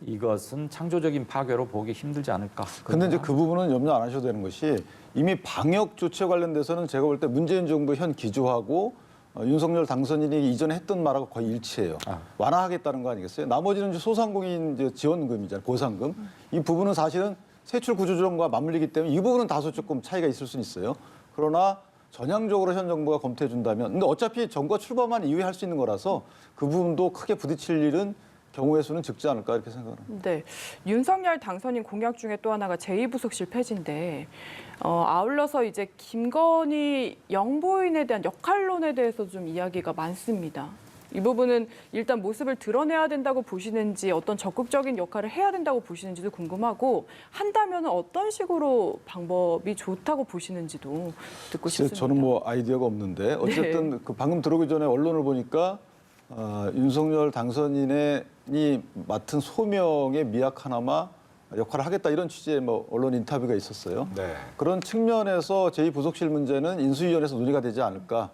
Speaker 4: 이것은 창조적인 파괴로 보기 힘들지 않을까.
Speaker 3: 근데 이제 그 부분은 염려 안 하셔도 되는 것이 이미 방역 조치에 관련돼서는 제가 볼 때 문재인 정부 현 기조하고 윤석열 당선인이 이전에 했던 말하고 거의 일치해요. 완화하겠다는 거 아니겠어요? 나머지는 이제 소상공인 이제 지원금이잖아요. 보상금. 이 부분은 사실은 세출 구조조정과 맞물리기 때문에 이 부분은 다소 조금 차이가 있을 수는 있어요. 그러나 전향적으로 현 정부가 검토해 준다면 근데 어차피 정부가 출범한 이후에 할 수 있는 거라서 그 부분도 크게 부딪힐 일은 경우의 수는 적지 않을까 이렇게 생각합니다.
Speaker 2: 네, 윤석열 당선인 공약 중에 또 하나가 제2부속실 폐지인데 아울러서 이제 김건희 영부인에 대한 역할론에 대해서 좀 이야기가 많습니다. 이 부분은 일단 모습을 드러내야 된다고 보시는지 어떤 적극적인 역할을 해야 된다고 보시는지도 궁금하고 한다면 어떤 식으로 방법이 좋다고 보시는지도 듣고 싶습니다.
Speaker 3: 저는 뭐 아이디어가 없는데 어쨌든 그 방금 들어오기 전에 언론을 보니까 윤석열 당선인이 맡은 소명의 미약 하나마 역할을 하겠다 이런 취지의 뭐 언론 인터뷰가 있었어요.
Speaker 1: 네.
Speaker 3: 그런 측면에서 제2부속실 문제는 인수위원회에서 논의가 되지 않을까.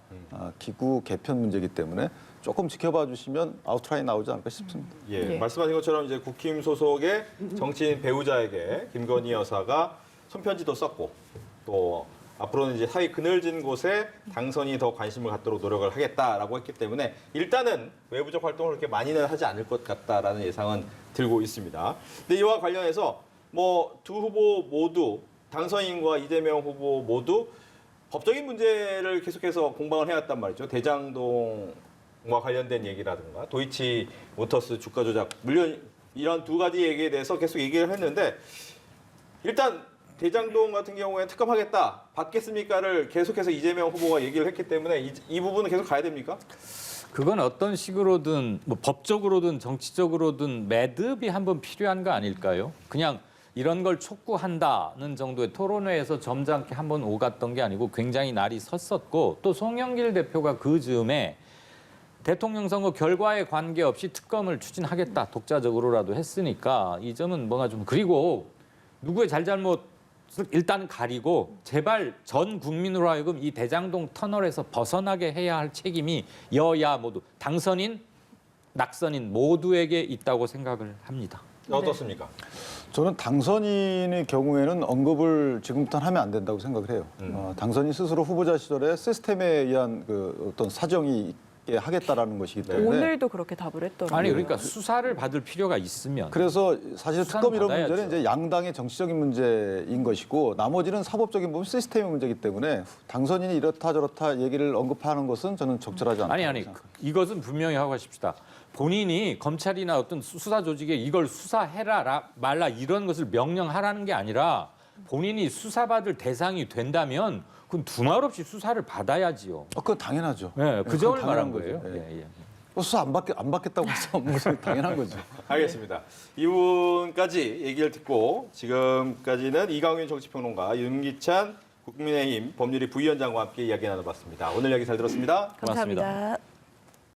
Speaker 3: 기구 개편 문제이기 때문에 조금 지켜봐 주시면 아웃라인 나오지 않을까 싶습니다.
Speaker 1: 예,
Speaker 2: 예.
Speaker 1: 말씀하신 것처럼 이제 국힘 소속의 정치인 배우자에게 김건희 여사가 손편지도 썼고 또 앞으로는 이제 사회 그늘진 곳에 당선이 더 관심을 갖도록 노력을 하겠다라고 했기 때문에 일단은 외부적 활동을 그렇게 많이는 하지 않을 것 같다라는 예상은 들고 있습니다. 근데 이와 관련해서 뭐 두 후보 모두 당선인과 이재명 후보 모두 법적인 문제를 계속해서 공방을 해왔단 말이죠. 대장동과 관련된 얘기라든가 도이치 모터스 주가 조작 물론 이런 두 가지 얘기에 대해서 계속 얘기를 했는데 일단 대장동 같은 경우에 특검하겠다, 받겠습니까를 계속해서 이재명 후보가 얘기를 했기 때문에 이 부분은 계속 가야 됩니까?
Speaker 4: 그건 어떤 식으로든 뭐 법적으로든 정치적으로든 매듭이 한번 필요한 거 아닐까요? 그냥 이런 걸 촉구한다는 정도의 토론회에서 점잖게 한번 오갔던 게 아니고 굉장히 날이 섰었고 또 송영길 대표가 그 즈음에 대통령 선거 결과에 관계없이 특검을 추진하겠다 독자적으로라도 했으니까 이 점은 뭔가 좀 그리고 누구의 잘잘못 일단 가리고 제발 전 국민으로 하여금 이 대장동 터널에서 벗어나게 해야 할 책임이 여야 모두 당선인, 낙선인 모두에게 있다고 생각을 합니다.
Speaker 1: 어떻습니까?
Speaker 3: 저는 당선인의 경우에는 언급을 지금부터는 하면 안 된다고 생각을 해요. 당선인 스스로 후보자 시절에 시스템에 의한 그 어떤 사정이 있게 하겠다라는 것이기 때문에
Speaker 2: 오늘도 그렇게 답을 했더라고요.
Speaker 4: 아니 그러니까 수사를 받을 필요가 있으면
Speaker 3: 그래서 사실
Speaker 4: 수사는
Speaker 3: 특검 이런
Speaker 4: 받아야죠.
Speaker 3: 문제는 이제 양당의 정치적인 문제인 것이고 나머지는 사법적인 부분 시스템의 문제이기 때문에 당선인이 이렇다 저렇다 얘기를 언급하는 것은 저는 적절하지 않다고
Speaker 4: 아니
Speaker 3: 생각합니다.
Speaker 4: 이것은 분명히 하고 가십시다. 본인이 검찰이나 어떤 수사 조직에 이걸 수사해라 말라 이런 것을 명령하라는 게 아니라 본인이 수사받을 대상이 된다면 그건 두말 없이 수사를 받아야지요.
Speaker 3: 그건 당연하죠.
Speaker 4: 네, 그
Speaker 3: 그건
Speaker 4: 점을
Speaker 3: 당연한
Speaker 4: 말한 거예요.
Speaker 3: 거죠.
Speaker 4: 예, 예.
Speaker 3: 수사 안 받겠다고 해서 무슨 당연한 거죠.
Speaker 1: 알겠습니다. 이분까지 얘기를 듣고 지금까지는 이강윤 정치평론가, 윤기찬 국민의힘 법률위 부위원장과 함께 이야기 나눠봤습니다. 오늘 이야기 잘 들었습니다.
Speaker 4: 고맙습니다.
Speaker 5: 감사합니다.